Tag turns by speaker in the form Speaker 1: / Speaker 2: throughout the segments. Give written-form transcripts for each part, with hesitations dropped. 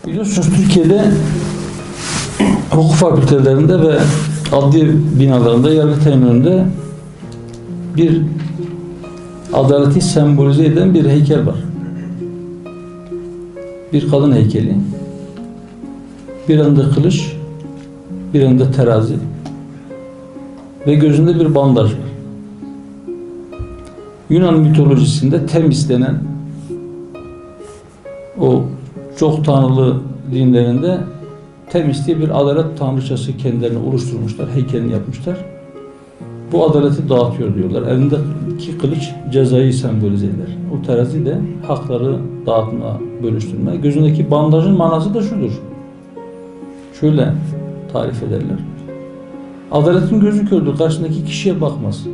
Speaker 1: Biliyorsunuz Türkiye'de hukuk fakültelerinde ve adli binalarında, Yargıtay'ın önünde bir adaleti sembolize eden bir heykel var. Bir kadın heykeli. Bir elinde kılıç, bir elinde terazi ve gözünde bir bandaj var. Yunan mitolojisinde Temis denen o çok tanrılı dinlerinde Temis diye bir adalet tanrıçası kendilerini oluşturmuşlar, heykelini yapmışlar. Bu adaleti dağıtıyor diyorlar. Elindeki kılıç cezayı sembolize eder. O terazi de hakları dağıtma, bölüştürme. Gözündeki bandajın manası da şudur. Şöyle tarif ederler. Adaletin gözü kördür. Karşındaki kişiye bakmaz.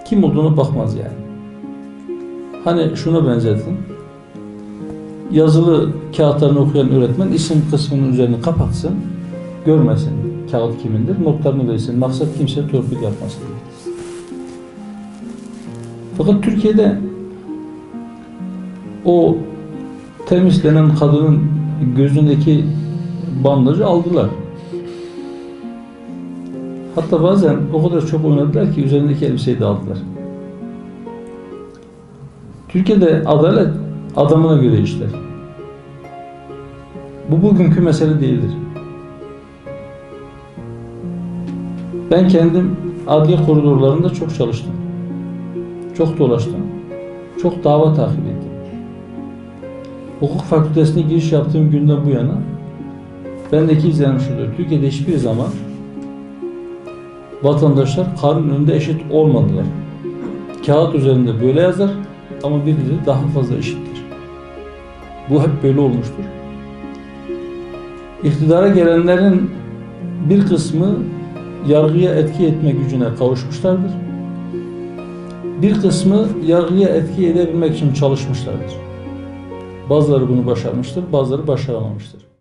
Speaker 1: Kim olduğuna bakmaz yani. Hani şuna benzetin. Yazılı kağıtlarını okuyan öğretmen isim kısmının üzerini kapatsın. Görmesin kağıt kimindir. Notlarını versin. Maksat kimse torpil yapmasın. Fakat Türkiye'de o temizlenen kadının gözündeki bandajı aldılar. Hatta bazen o kadar çok oynadılar ki üzerindeki elbiseyi de aldılar. Türkiye'de adalet adamına göre işler. Bu bugünkü mesele değildir. Ben kendim adliye koridorlarında çok çalıştım. Çok dolaştım. Çok dava takip ettim. Hukuk fakültesine giriş yaptığım günden bu yana bendeki izlenim şudur. Türkiye'de hiçbir zaman vatandaşlar kanun önünde eşit olmadılar. Kağıt üzerinde böyle yazar ama birileri daha fazla eşittir. Bu hep böyle olmuştur. İktidara gelenlerin bir kısmı yargıya etki etme gücüne kavuşmuşlardır. Bir kısmı yargıya etki edebilmek için çalışmışlardır. Bazıları bunu başarmıştır, bazıları başaramamıştır.